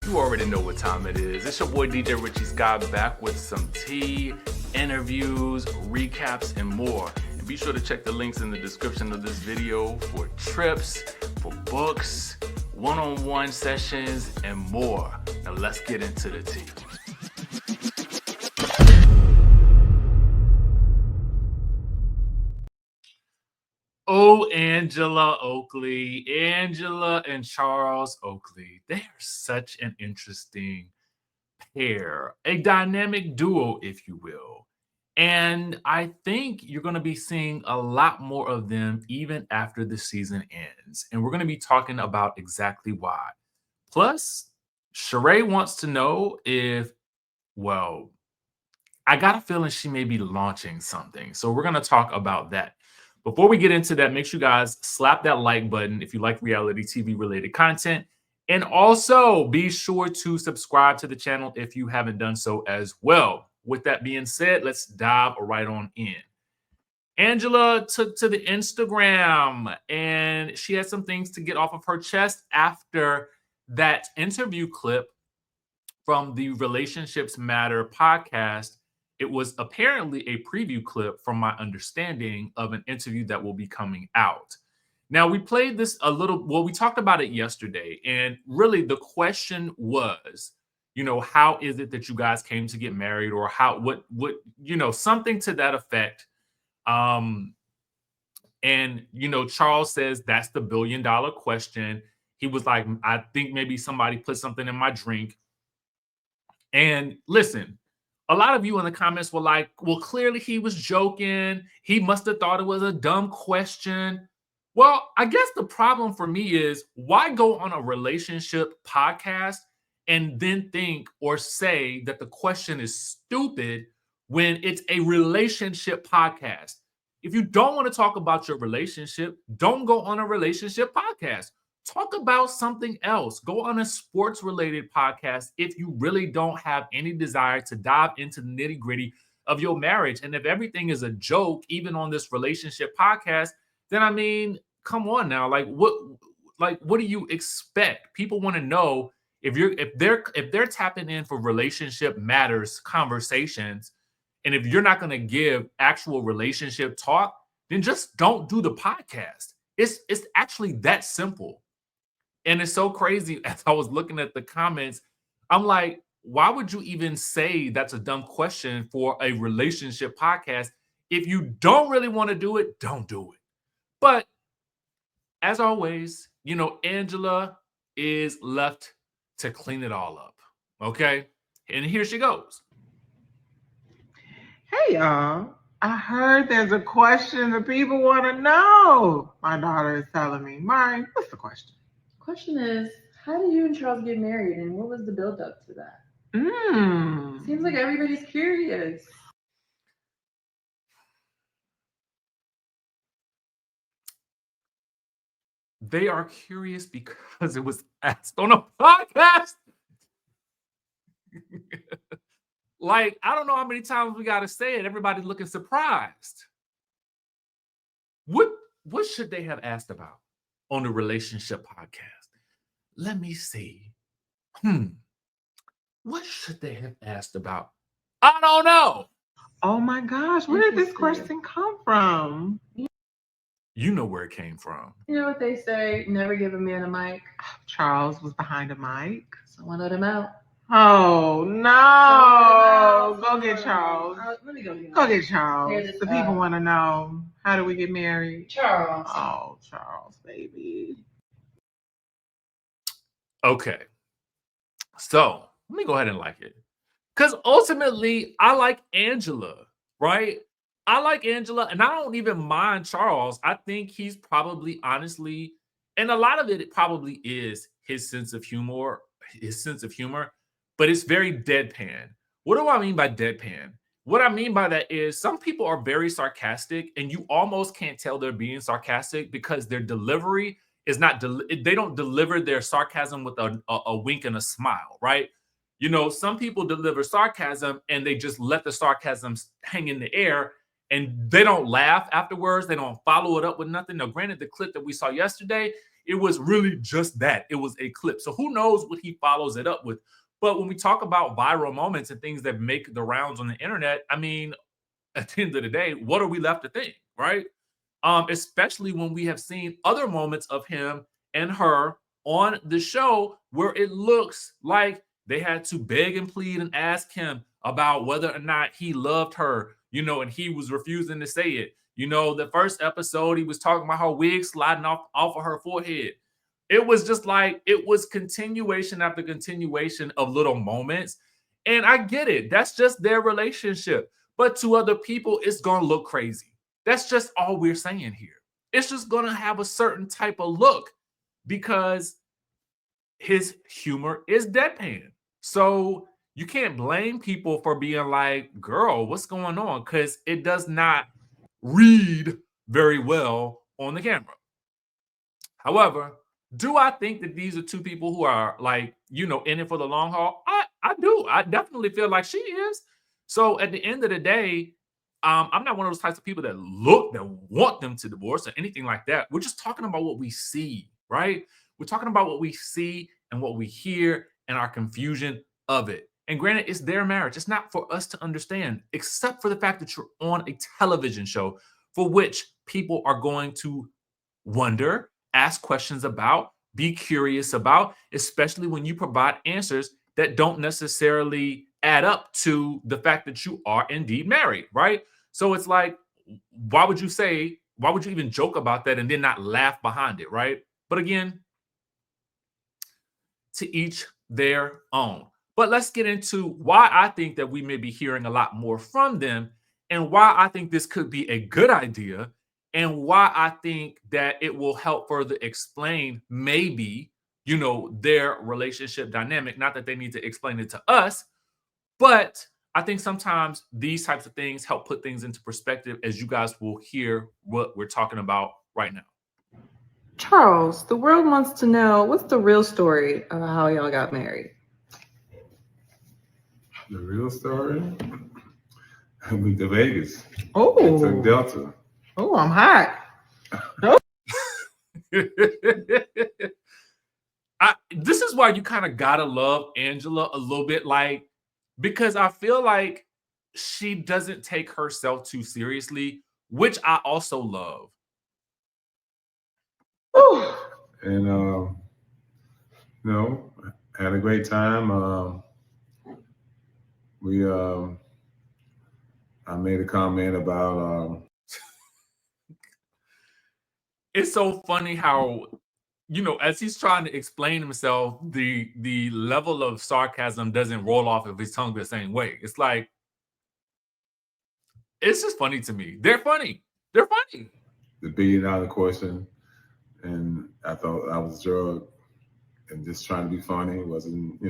You already know what time it is. It's your boy DJ Richie Skye back with some tea, interviews, recaps, and more. And be sure to check the links in the description of this video for trips, for books, one-on-one sessions, and more. Now let's get into the tea. Oh, Angela Oakley, Angela and Charles Oakley. They are such an interesting pair, a dynamic duo, if you will. And I think you're going to be seeing a lot more of them even after the season ends. And we're going to be talking about exactly why. Plus, Shereé wants to know if, well, I got a feeling she may be launching something. So we're going to talk about that. Before we get into that, make sure you guys slap that like button if you like reality TV related content. And also be sure to subscribe to the channel if you haven't done so as well. With that being said, let's dive right on in. Angela took to the Instagram and she had some things to get off of her chest after that interview clip from the Relationships Matter podcast. It was apparently a preview clip, from my understanding, of an interview that will be coming out. Now, we played this a little, well, we talked about it yesterday, and really the question was, how is it that you guys came to get married, or something to that effect. And, Charles says that's the $1 billion question. He was like, I think maybe somebody put something in my drink. And listen, a lot of you in the comments were like, well, clearly he was joking. He must have thought it was a dumb question. Well, I guess the problem for me is, why go on a relationship podcast and then think or say that the question is stupid when it's a relationship podcast? If you don't want to talk about your relationship, don't go on a relationship podcast. Talk about something else. Go on a sports related podcast if you really don't have any desire to dive into the nitty gritty of your marriage. And if everything is a joke, even on this relationship podcast, then I mean, come on now. What do you expect? People want to know if they're tapping in for relationship matters conversations, and if you're not going to give actual relationship talk, then just don't do the podcast. It's actually that simple. And it's so crazy. As I was looking at the comments, I'm like, why would you even say that's a dumb question for a relationship podcast? If you don't really want to do it, don't do it. But as always, Angela is left to clean it all up. Okay. And here she goes. Hey, y'all. I heard there's a question that people want to know. My daughter is telling me. Mari, what's the question? Question is, how did you and Charles get married, and what was the build up to that? Seems like everybody's curious. They are curious because it was asked on a podcast. Like, I don't know how many times we got to say it. Everybody's looking surprised. What should they have asked about on the relationship podcast? Let me see. What should they have asked about? I don't know. Oh my gosh, where did this question come from? You know where it came from. You know what they say, never give a man a mic. Charles was behind a mic. Someone let him out. Oh no! Go get Charles. Let me go get him. Go get Charles. The people want to know, how do we get married? Charles. Oh, Charles, baby. Okay. So let me go ahead and like it. Because ultimately, I like Angela, right? I like Angela, and I don't even mind Charles. I think he's probably, honestly, and a lot of it probably is his sense of humor, but it's very deadpan. What do I mean by deadpan? What I mean by that is, some people are very sarcastic, and you almost can't tell they're being sarcastic because their delivery is not, they don't deliver their sarcasm with a wink and a smile, right? Some people deliver sarcasm and they just let the sarcasm hang in the air, and they don't laugh afterwards. They don't follow it up with nothing. Now, granted, the clip that we saw yesterday, it was really just that. It was a clip. So who knows what he follows it up with. But when we talk about viral moments and things that make the rounds on the internet, I mean, at the end of the day, what are we left to think, right? Especially when we have seen other moments of him and her on the show where it looks like they had to beg and plead and ask him about whether or not he loved her, and he was refusing to say it. The first episode, he was talking about her wig sliding off of her forehead. It was just like, it was continuation after continuation of little moments. And I get it. That's just their relationship. But to other people, it's going to look crazy. That's just all we're saying here. It's just going to have a certain type of look because his humor is deadpan. So you can't blame people for being like, girl, what's going on? Because it does not read very well on the camera. However, do I think that these are two people who are like, in it for the long haul? I do. I definitely feel like she is. So at the end of the day, I'm not one of those types of people that want them to divorce or anything like that. We're just talking about what we see, right? We're talking about what we see and what we hear and our confusion of it. And granted, it's their marriage. It's not for us to understand, except for the fact that you're on a television show for which people are going to wonder, ask questions about, be curious about, especially when you provide answers that don't necessarily add up to the fact that you are indeed married, right? So it's like, why would you even joke about that and then not laugh behind it, right? But again, to each their own. But let's get into why I think that we may be hearing a lot more from them and why I think this could be a good idea and why I think that it will help further explain maybe, their relationship dynamic. Not that they need to explain it to us, but I think sometimes these types of things help put things into perspective as you guys will hear what we're talking about right now. Charles, the world wants to know, what's the real story of how y'all got married? The real story? I went to Vegas. Oh. I took Delta. Oh, I'm hot. This is why you kind of gotta love Angela a little bit, because I feel like she doesn't take herself too seriously, which I also love. Ooh. And had a great time. I made a comment about it's so funny how, as he's trying to explain himself, the level of sarcasm doesn't roll off of his tongue the same way. It's like, it's just funny to me. They're funny. They're funny. The $1 billion question, and I thought I was drugged and just trying to be funny. It wasn't,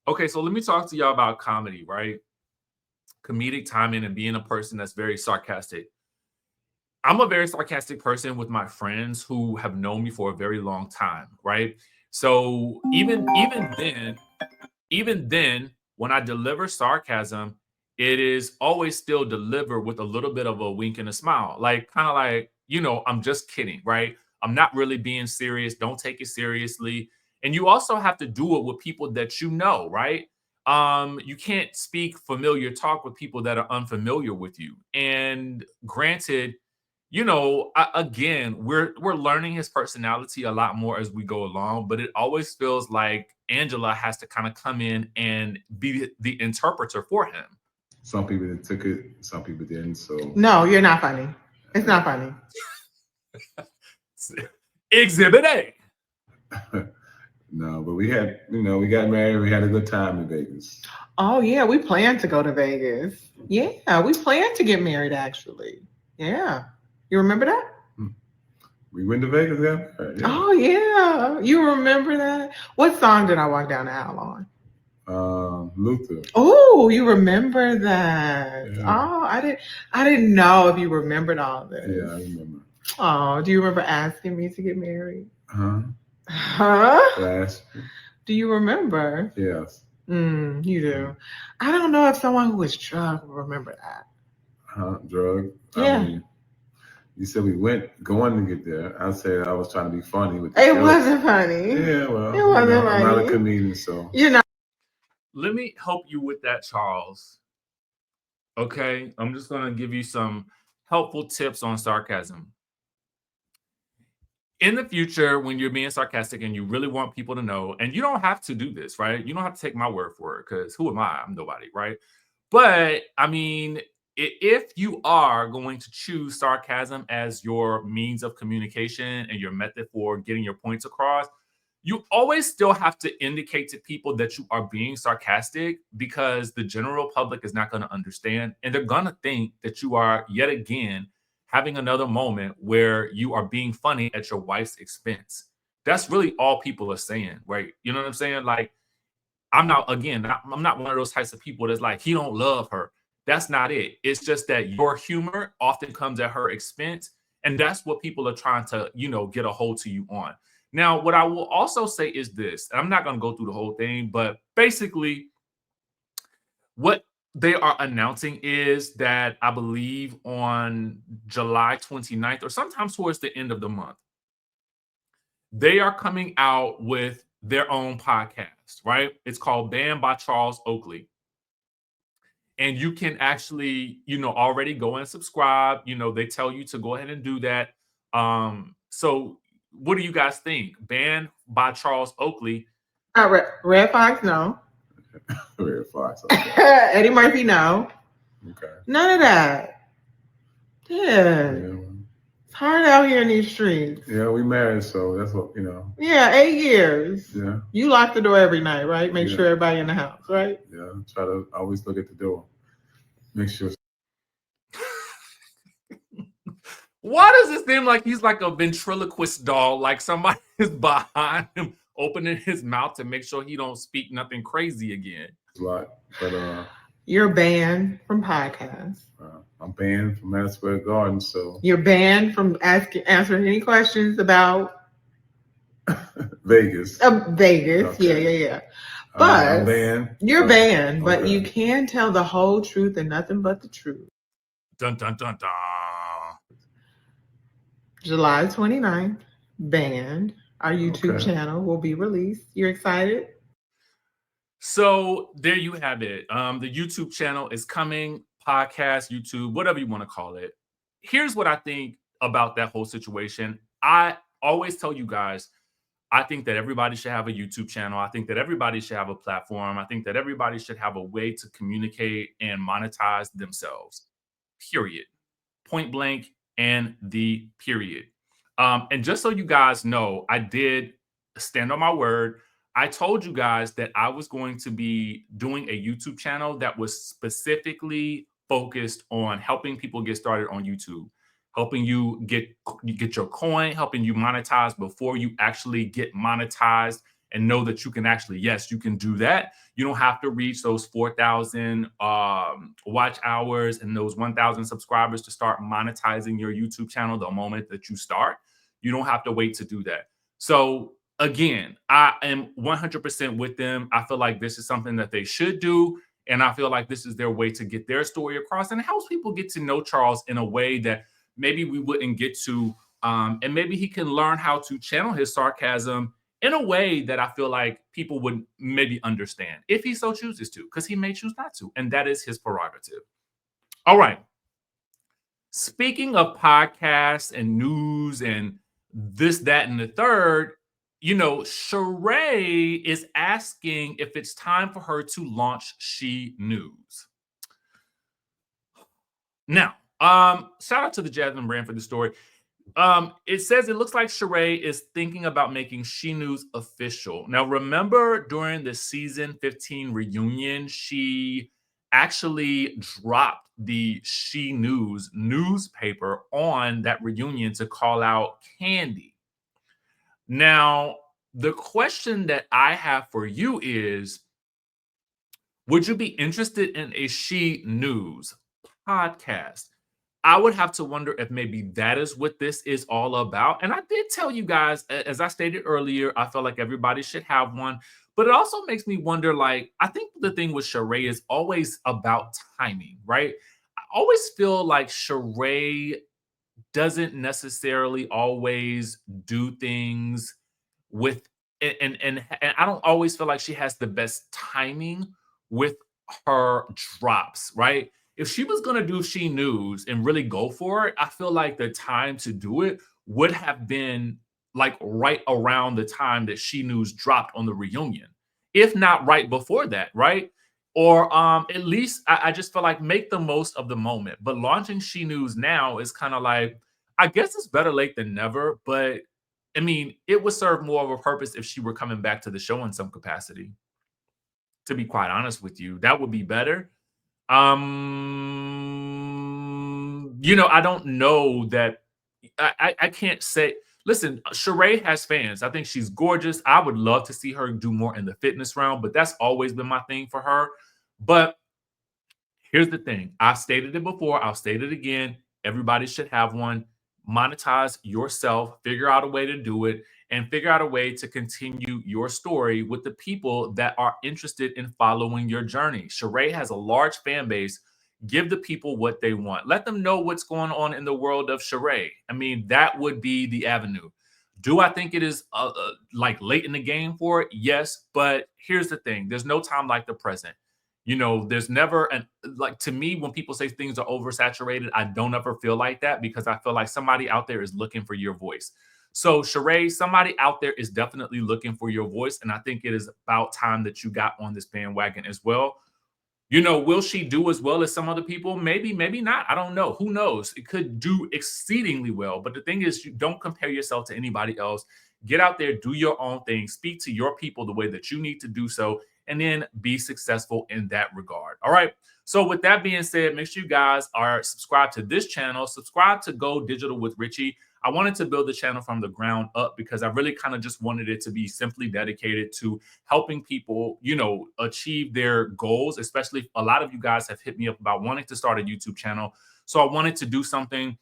Okay, so let me talk to y'all about comedy, right? Comedic timing and being a person that's very sarcastic. I'm a very sarcastic person with my friends who have known me for a very long time, right? So even then, when I deliver sarcasm, it is always still delivered with a little bit of a wink and a smile, like kind of like, I'm just kidding, right? I'm not really being serious. Don't take it seriously. And you also have to do it with people that you know, right? You can't speak familiar talk with people that are unfamiliar with you. And granted, again, we're learning his personality a lot more as we go along, but it always feels like Angela has to kind of come in and be the interpreter for him. Some people took it, some people didn't. So no, you're not funny. It's not funny. Exhibit A. No, but we had, we got married. We had a good time in Vegas. Oh yeah, we planned to go to Vegas. Yeah, we planned to get married actually. Yeah. You remember that? We went to Vegas, yeah. Oh yeah, you remember that? What song did I walk down the aisle on? Luther. Oh, you remember that? Yeah. Oh, I didn't know if you remembered all this. Yeah, I remember. Oh, do you remember asking me to get married? Huh? Last. Do you remember? Yes. You do. I don't know if someone who was drunk will remember that. Drug? Yeah. You said we went going to get there. I said I was trying to be funny with It joke. wasn't funny. Yeah, well, it wasn't funny. I'm not a comedian, so Let me help you with that, Charles. Okay, I'm just gonna give you some helpful tips on sarcasm. In the future, when you're being sarcastic and you really want people to know, and you don't have to do this, right? You don't have to take my word for it, because who am I? I'm nobody, right? But I mean, if you are going to choose sarcasm as your means of communication and your method for getting your points across, you always still have to indicate to people that you are being sarcastic, because the general public is not going to understand, and they're going to think that you are yet again having another moment where you are being funny at your wife's expense. That's really all people are saying, right? You know what I'm saying? Like, I'm not one of those types of people that's like, he don't love her. That's not it. It's just that your humor often comes at her expense. And that's what people are trying to, get a hold to you on. Now, what I will also say is this, and I'm not going to go through the whole thing, but basically what they are announcing is that I believe on July 29th or sometime towards the end of the month, they are coming out with their own podcast, right? It's called Banned by Charles Oakley. And you can actually, already go and subscribe. They tell you to go ahead and do that. So what do you guys think? Banned by Charles Oakley. Red Fox, no. Red Fox. Okay. Eddie Murphy, no. Okay. None of that. Yeah. It's hard out here in these streets. Yeah, we married, so that's what, Yeah, 8 years. Yeah. You lock the door every night, right? Make sure everybody in the house, right? Yeah, try to always look at the door. Make sure. Why does it seem like he's like a ventriloquist doll? Like somebody is behind him, opening his mouth to make sure he don't speak nothing crazy again. A lot, but you're banned from podcasts. I'm banned from Madison Square Garden, so you're banned from answering any questions about Vegas. Vegas, okay. Yeah. But I'm banned. You're banned, but you can tell the whole truth and nothing but the truth. Dun dun dun dun. July 29th, banned. Our YouTube channel will be released. You're excited? So there you have it. The YouTube channel is coming, podcast, YouTube, whatever you want to call it. Here's what I think about that whole situation. I always tell you guys, I think that everybody should have a YouTube channel. I think that everybody should have a platform. I think that everybody should have a way to communicate and monetize themselves, period. Point blank and the period. And just so you guys know, I did stand on my word. I told you guys that I was going to be doing a YouTube channel that was specifically focused on helping people get started on YouTube, helping you get your coin, helping you monetize before you actually get monetized, and know that you can actually, yes, you can do that. You don't have to reach those 4,000 watch hours and those 1,000 subscribers to start monetizing your YouTube channel the moment that you start. You don't have to wait to do that. So again, I am 100% with them. I feel like this is something that they should do. And I feel like this is their way to get their story across, and it helps people get to know Charles in a way that maybe we wouldn't get to. And maybe he can learn how to channel his sarcasm in a way that I feel like people would maybe understand if he so chooses to, because he may choose not to. And that is his prerogative. All right. Speaking of podcasts and news and this, that, and the third, Shereé is asking if it's time for her to launch She News. Now, shout out to the Jasmine brand for the story. It says it looks like Shereé is thinking about making She News official. Now, remember during the season 15 reunion, she actually dropped the She News newspaper on that reunion to call out Candy. Now, the question that I have for you is, would you be interested in a She News podcast? I would have to wonder if maybe that is what this is all about. And I did tell you guys, as I stated earlier, I feel like everybody should have one. But it also makes me wonder, like, I think the thing with Shereé is always about timing, right? I always feel like Shereé doesn't necessarily always do things with and I don't always feel like she has the best timing with her drops, right? If she was gonna do She News and really go for it, I feel like the time to do it would have been like right around the time that She News dropped on the reunion, if not right before that, right? Or at least I just feel like make the most of the moment. But launching She News now is kind of like, I guess it's better late than never, but I mean, it would serve more of a purpose if she were coming back to the show in some capacity. To be quite honest with you, that would be better. I don't know that I can't say. Listen, Shereé has fans. I think she's gorgeous. I would love to see her do more in the fitness realm, but that's always been my thing for her. But here's the thing. I've stated it before. I'll state it again. Everybody should have one. Monetize yourself. Figure out a way to do it and figure out a way to continue your story with the people that are interested in following your journey. Shereé has a large fan base. Give the people what they want. Let them know what's going on in the world of Shereé. I mean, that would be the avenue. Do I think it is like late in the game for it? Yes, but here's the thing. There's no time like the present. There's never like, to me, when people say things are oversaturated, I don't ever feel like that because I feel like somebody out there is looking for your voice. So Shereé, somebody out there is definitely looking for your voice. And I think it is about time that you got on this bandwagon as well. Will she do as well as some other people? Maybe, maybe not. I don't know. Who knows? It could do exceedingly well. But the thing is, you don't compare yourself to anybody else. Get out there, do your own thing, speak to your people the way that you need to do so, and then be successful in that regard. All right. So with that being said, make sure you guys are subscribed to this channel, subscribe to Go Digital with Richie. I wanted to build the channel from the ground up because I really kind of just wanted it to be simply dedicated to helping people, achieve their goals, especially a lot of you guys have hit me up about wanting to start a YouTube channel. So I wanted to do something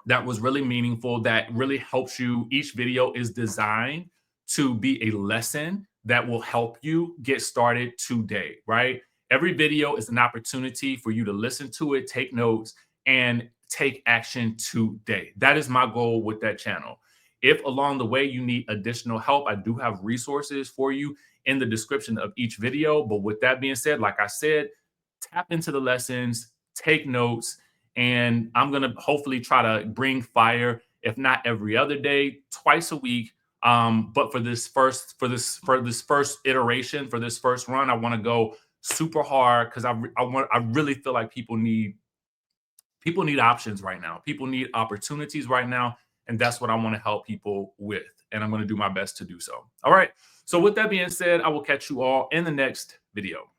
that was really meaningful, that really helps you. Each video is designed to be a lesson that will help you get started today, right? Every video is an opportunity for you to listen to it, take notes, and take action today. That is my goal with that channel. If along the way you need additional help, I do have resources for you in the description of each video. But with that being said, like I said, tap into the lessons, take notes, and I'm going to hopefully try to bring fire, if not every other day, twice a week. But for this first iteration, for this first run, I want to go super hard because I really feel like people need options right now. People need opportunities right now. And that's what I want to help people with. And I'm going to do my best to do so. All right. So with that being said, I will catch you all in the next video.